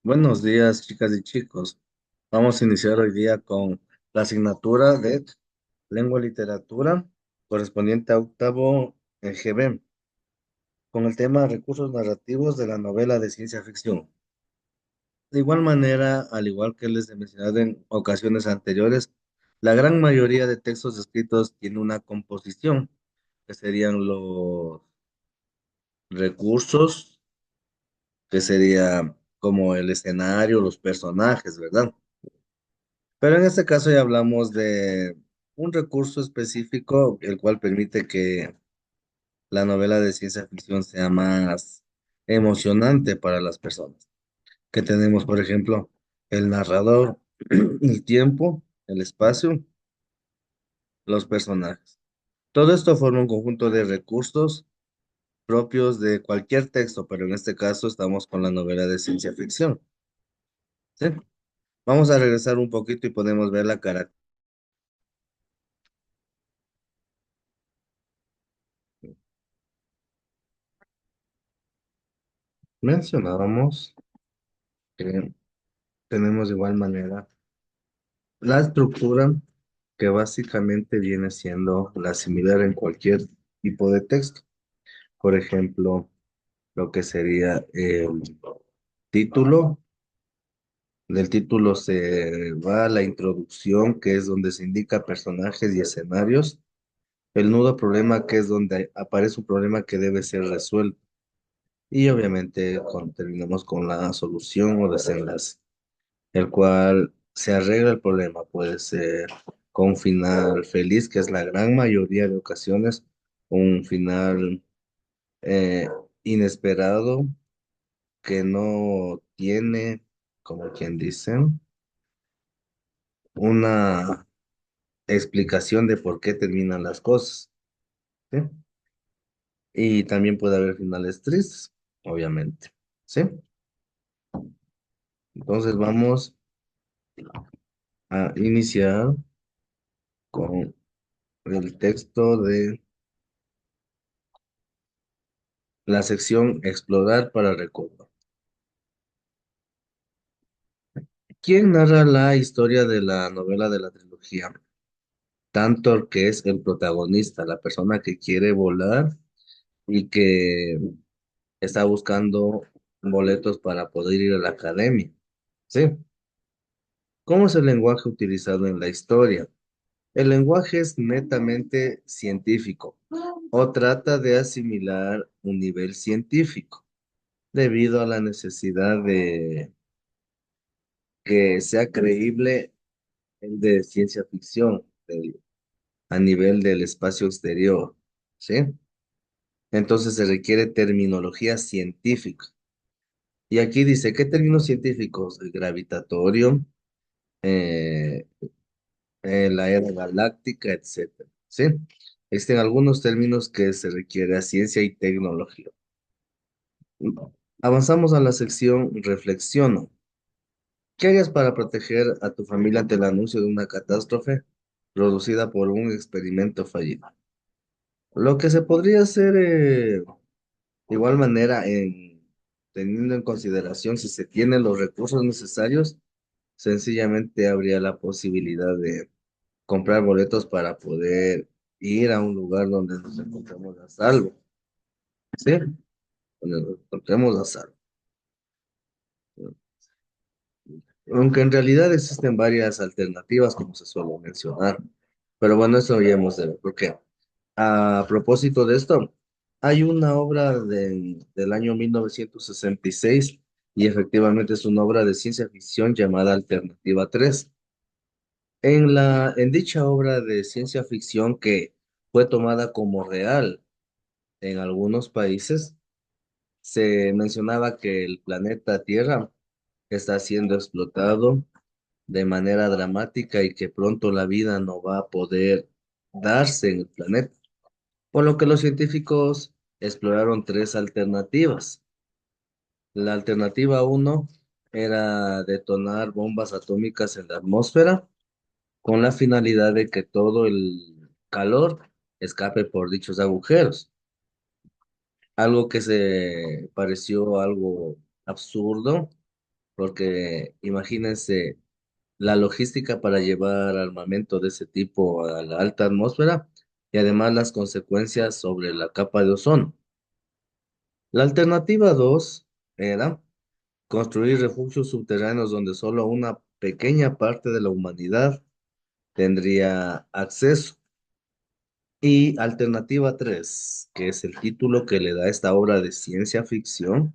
Buenos días, chicas y chicos. Vamos a iniciar hoy día con la asignatura de Lengua y Literatura correspondiente a octavo GB, con el tema Recursos narrativos de la novela de ciencia ficción. De igual manera, al igual que les he mencionado en ocasiones anteriores, la gran mayoría de textos escritos tiene una composición, que serían los recursos, que sería como el escenario, los personajes, ¿verdad? Pero en este caso ya hablamos de un recurso específico, el cual permite que la novela de ciencia ficción sea más emocionante para las personas. Que tenemos, por ejemplo, el narrador, el tiempo, el espacio, los personajes. Todo esto forma un conjunto de recursos propios de cualquier texto, pero en este caso estamos con la novela de ciencia ficción. ¿Sí? Vamos a regresar un poquito y podemos ver la cara. Mencionábamos que tenemos de igual manera la estructura que básicamente viene siendo la similar en cualquier tipo de texto. Por ejemplo, lo que sería el título. Del título se va a la introducción, que es donde se indica personajes y escenarios. El nudo problema, que es donde aparece un problema que debe ser resuelto. Y obviamente terminamos con la solución o desenlace, el cual se arregla el problema. Puede ser con un final feliz, que es la gran mayoría de ocasiones, un final eh, inesperado que no tiene, como quien dice, una explicación de por qué terminan las cosas, ¿sí? Y también puede haber finales tristes, obviamente, ¿sí? Entonces vamos a iniciar con el texto de la sección Explorar para recordar. ¿Quién narra la historia de la novela de la trilogía? Tantor, que es el protagonista, la persona que quiere volar y que está buscando boletos para poder ir a la academia. ¿Sí? ¿Cómo es el lenguaje utilizado en la historia? El lenguaje es netamente científico o trata de asimilar un nivel científico debido a la necesidad de que sea creíble el de ciencia ficción a nivel del espacio exterior, ¿sí? Entonces se requiere terminología científica. Y aquí dice, ¿qué términos científicos? El gravitatorio, eh, la era galáctica, etcétera, ¿sí? Existen algunos términos que se requiere a ciencia y tecnología. Avanzamos a la sección Reflexiono. ¿Qué harías para proteger a tu familia ante el anuncio de una catástrofe producida por un experimento fallido? Lo que se podría hacer de igual manera, teniendo en consideración si se tienen los recursos necesarios, sencillamente habría la posibilidad de comprar boletos para poder ir a un lugar donde nos encontremos a salvo, ¿sí? Donde nos encontremos a salvo. Aunque en realidad existen varias alternativas, como se suele mencionar. Pero bueno, eso ya hemos de ver. Porque a propósito de esto, hay una obra del año 1966 y efectivamente es una obra de ciencia ficción llamada Alternativa 3. En dicha obra de ciencia ficción que fue tomada como real en algunos países, se mencionaba que el planeta Tierra está siendo explotado de manera dramática y que pronto la vida no va a poder darse en el planeta. Por lo que los científicos exploraron tres alternativas. La alternativa uno era detonar bombas atómicas en la atmósfera con la finalidad de que todo el calor escape por dichos agujeros. Algo que se pareció algo absurdo porque imagínense la logística para llevar armamento de ese tipo a la alta atmósfera y además las consecuencias sobre la capa de ozono. La alternativa 2 era construir refugios subterráneos donde solo una pequeña parte de la humanidad tendría acceso. Y alternativa 3, que es el título que le da esta obra de ciencia ficción,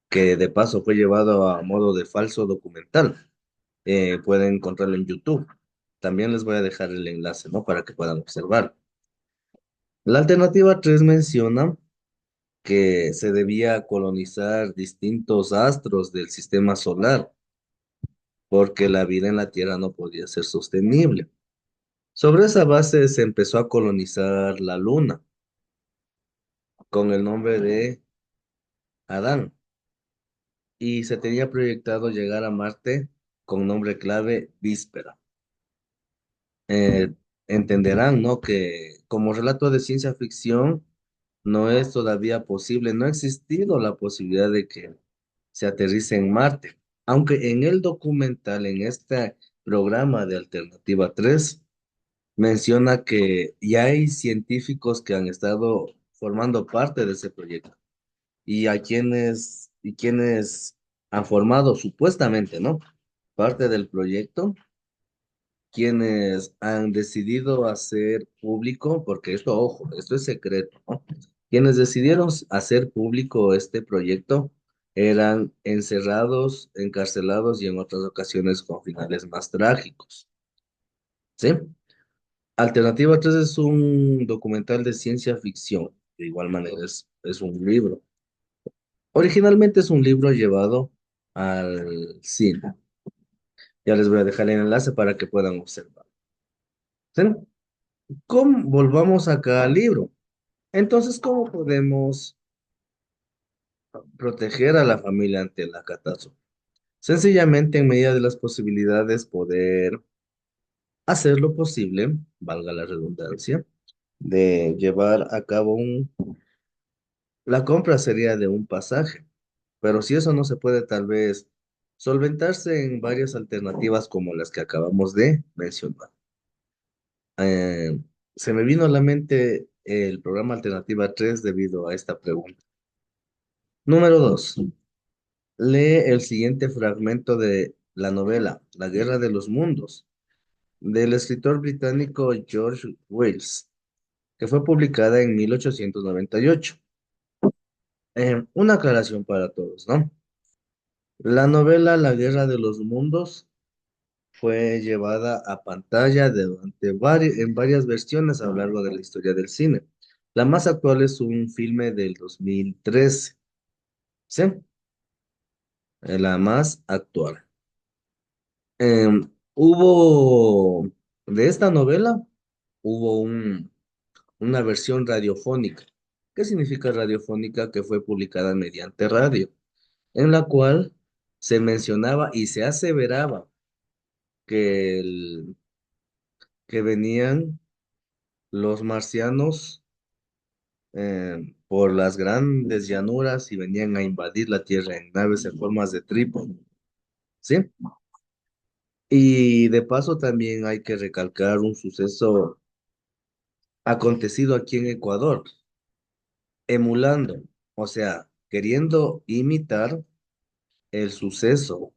que de paso fue llevado a modo de falso documental. Pueden encontrarlo en YouTube. También les voy a dejar el enlace, ¿no? Para que puedan observar. La alternativa 3 menciona que se debía colonizar distintos astros del sistema solar porque la vida en la Tierra no podía ser sostenible. Sobre esa base se empezó a colonizar la Luna con el nombre de Adán y se tenía proyectado llegar a Marte con nombre clave Víspera. Entenderán, ¿no? Que como relato de ciencia ficción no es todavía posible, no ha existido la posibilidad de que se aterrice en Marte, aunque en el documental, en este programa de Alternativa 3 menciona que ya hay científicos que han estado formando parte de ese proyecto y quienes han formado supuestamente, ¿no? Parte del proyecto, quienes han decidido hacer público, porque esto, ojo, esto es secreto, ¿no? Quienes decidieron hacer público este proyecto eran encerrados, encarcelados y en otras ocasiones con finales más trágicos, ¿sí? Alternativa 3 es un documental de ciencia ficción, de igual manera es un libro. Originalmente es un libro llevado al cine. Ya les voy a dejar el enlace para que puedan observar. ¿Sí? Volvamos acá al libro. Entonces, ¿cómo podemos proteger a la familia ante la catástrofe? Sencillamente, en medida de las posibilidades, poder hacer lo posible, valga la redundancia, de llevar a cabo la compra sería de un pasaje, pero si eso no se puede, tal vez solventarse en varias alternativas como las que acabamos de mencionar. Eh, Se me vino a la mente el programa Alternativa 3 debido a esta pregunta. Número 2. Lee el siguiente fragmento de la novela La Guerra de los Mundos, del escritor británico George Wells, que fue publicada en 1898. Una aclaración para todos, ¿no? La novela La Guerra de los Mundos fue llevada a pantalla en varias versiones a lo largo de la historia del cine. La más actual es un filme del 2013, ¿sí? La más actual. Hubo, de esta novela, hubo una versión radiofónica. ¿Qué significa radiofónica? Que fue publicada mediante radio, en la cual se mencionaba y se aseveraba que, que venían los marcianos por las grandes llanuras y venían a invadir la Tierra en naves en formas de trípode, ¿sí? Y de paso también hay que recalcar un suceso acontecido aquí en Ecuador, emulando, o sea, queriendo imitar el suceso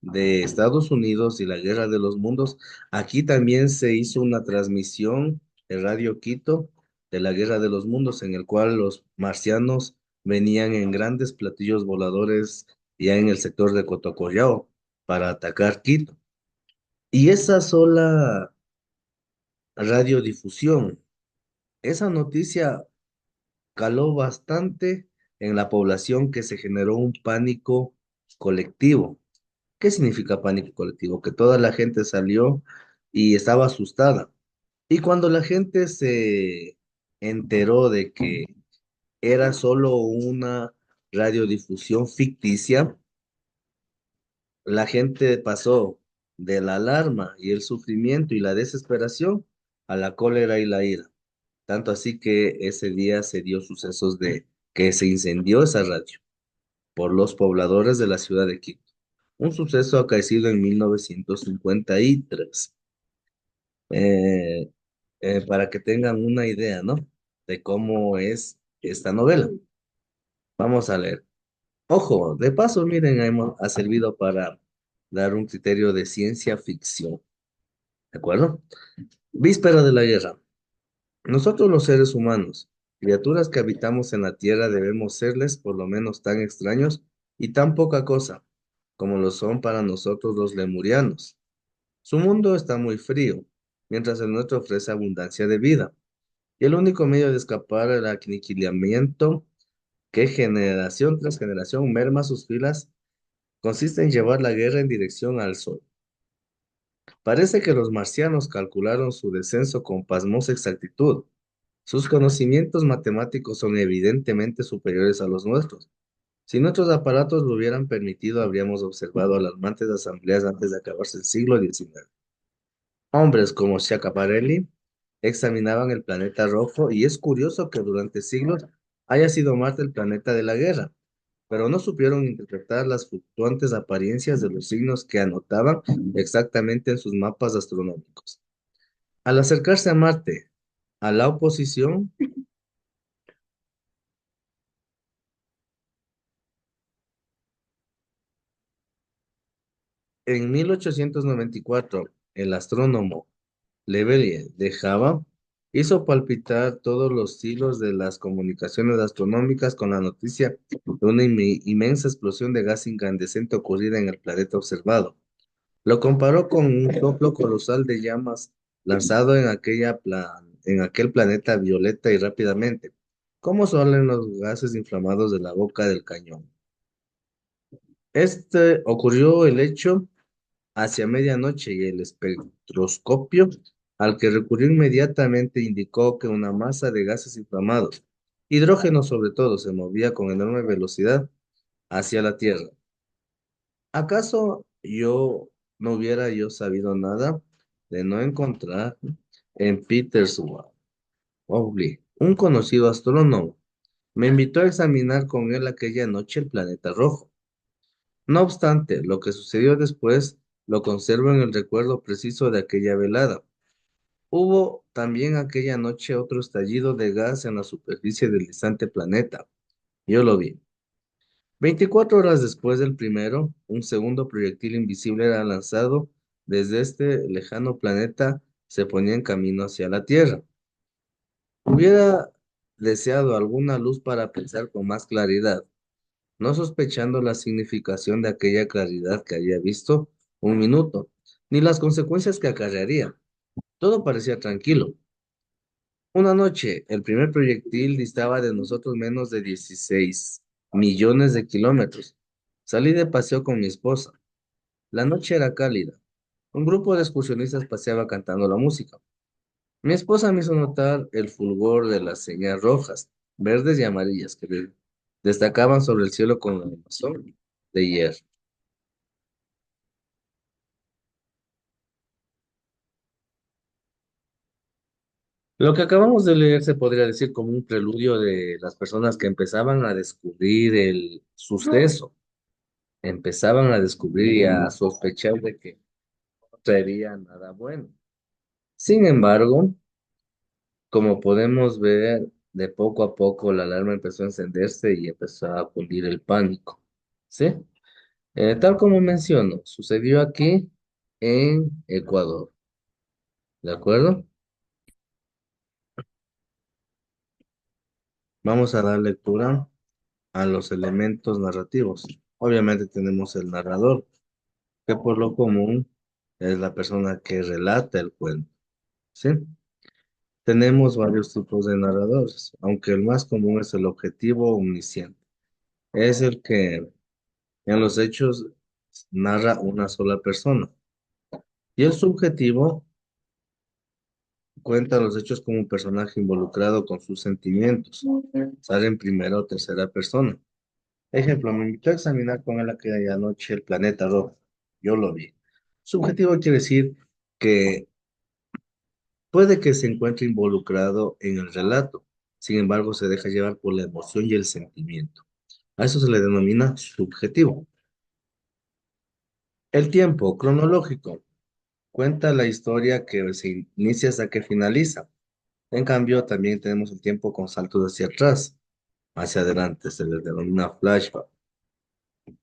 de Estados Unidos y la Guerra de los Mundos. Aquí también se hizo una transmisión en Radio Quito de la Guerra de los Mundos, en el cual los marcianos venían en grandes platillos voladores ya en el sector de Cotocollao para atacar Quito. Y esa sola radiodifusión, esa noticia caló bastante en la población, que se generó un pánico colectivo. ¿Qué significa pánico colectivo? Que toda la gente salió y estaba asustada. Y cuando la gente se enteró de que era solo una radiodifusión ficticia, la gente pasó de la alarma y el sufrimiento y la desesperación a la cólera y la ira. Tanto así que ese día se dio sucesos de que se incendió esa radio por los pobladores de la ciudad de Quito. un suceso acaecido en 1953. Eh, para que tengan una idea, ¿no? De cómo es esta novela. Vamos a leer. Ojo, de paso, miren, ha servido para dar un criterio de ciencia ficción, ¿de acuerdo? Víspera de la guerra. Nosotros los seres humanos, criaturas que habitamos en la Tierra, debemos serles por lo menos tan extraños y tan poca cosa como lo son para nosotros los lemurianos. Su mundo está muy frío, mientras el nuestro ofrece abundancia de vida, y el único medio de escapar al aniquilamiento que generación tras generación merma sus filas consiste en llevar la guerra en dirección al Sol. Parece que los marcianos calcularon su descenso con pasmosa exactitud. Sus conocimientos matemáticos son evidentemente superiores a los nuestros. Si nuestros aparatos lo hubieran permitido, habríamos observado alarmantes asambleas antes de acabarse el siglo XIX. Hombres como Schiaparelli examinaban el planeta rojo y es curioso que durante siglos haya sido Marte el planeta de la guerra, pero no supieron interpretar las fluctuantes apariencias de los signos que anotaban exactamente en sus mapas astronómicos. Al acercarse a Marte, a la oposición, en 1894, el astrónomo Leverrier de Java hizo palpitar todos los hilos de las comunicaciones astronómicas con la noticia de una inmensa explosión de gas incandescente ocurrida en el planeta observado. Lo comparó con un soplo colosal de llamas lanzado en aquel planeta violeta y rápidamente, como salen los gases inflamados de la boca del cañón. Este ocurrió el hecho hacia medianoche y el espectroscopio al que recurrió inmediatamente indicó que una masa de gases inflamados, hidrógeno sobre todo, se movía con enorme velocidad hacia la Tierra. ¿Acaso no hubiera yo sabido nada de no encontrar en Petersburg, un conocido astrónomo? Me invitó a examinar con él aquella noche el planeta rojo. No obstante, lo que sucedió después lo conservo en el recuerdo preciso de aquella velada. Hubo también aquella noche otro estallido de gas en la superficie del distante planeta. Yo lo vi. 24 horas después del primero, un segundo proyectil invisible era lanzado desde este lejano planeta, se ponía en camino hacia la Tierra. Hubiera deseado alguna luz para pensar con más claridad, no sospechando la significación de aquella claridad que había visto un minuto, ni las consecuencias que acarrearía. Todo parecía tranquilo. Una noche, el primer proyectil distaba de nosotros menos de 16 millones de kilómetros. Salí de paseo con mi esposa. La noche era cálida. Un grupo de excursionistas paseaba cantando la música. Mi esposa me hizo notar el fulgor de las señas rojas, verdes y amarillas que destacaban sobre el cielo con la animación de hierro. Lo que acabamos de leer se podría decir como un preludio de las personas que empezaban a descubrir el suceso, empezaban a descubrir y a sospechar de que no traería nada bueno. Sin embargo, como podemos ver, de poco a poco la alarma empezó a encenderse y empezó a cundir el pánico. ¿Sí? Tal como menciono, sucedió aquí en Ecuador. ¿De acuerdo? Vamos a dar lectura a los elementos narrativos. Obviamente tenemos el narrador, que por lo común es la persona que relata el cuento. ¿Sí? Tenemos varios tipos de narradores, aunque el más común es el objetivo omnisciente. Es el que en los hechos narra una sola persona. Y el subjetivo cuenta los hechos como un personaje involucrado con sus sentimientos. Sale en primera o tercera persona. Ejemplo, me invitó a examinar con él aquella noche el planeta rojo. Yo lo vi. Subjetivo quiere decir que puede que se encuentre involucrado en el relato, sin embargo se deja llevar por la emoción y el sentimiento. A eso se le denomina subjetivo. El tiempo cronológico cuenta la historia que se inicia hasta que finaliza. En cambio, también tenemos el tiempo con saltos hacia atrás, hacia adelante, se les denomina flashback.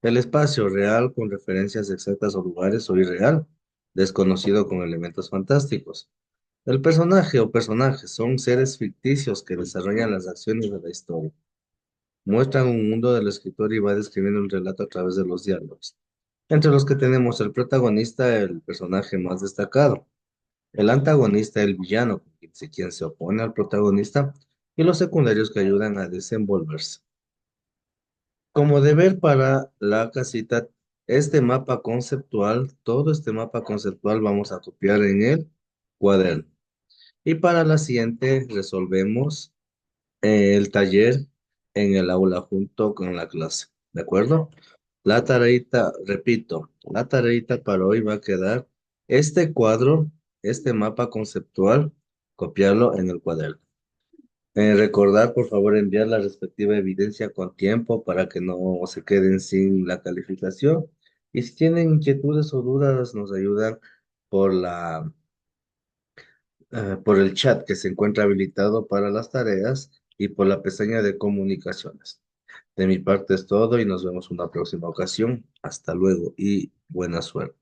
El espacio real con referencias exactas o lugares o irreal, desconocido con elementos fantásticos. El personaje o personajes son seres ficticios que desarrollan las acciones de la historia. Muestran un mundo del escritor y va describiendo un relato a través de los diálogos, entre los que tenemos el protagonista, el personaje más destacado, el antagonista, el villano, quien se opone al protagonista, y los secundarios que ayudan a desenvolverse. Como deber para la casita, este mapa conceptual, todo este mapa conceptual vamos a copiar en el cuaderno. Y para la siguiente resolvemos el taller en el aula junto con la clase. ¿De acuerdo? La tareita, repito, la tareita para hoy va a quedar este cuadro, este mapa conceptual, copiarlo en el cuaderno. Recordar, por favor, enviar la respectiva evidencia con tiempo para que no se queden sin la calificación. Y si tienen inquietudes o dudas, nos ayudan por por el chat que se encuentra habilitado para las tareas y por la pestaña de comunicaciones. De mi parte es todo y nos vemos una próxima ocasión. Hasta luego y buena suerte.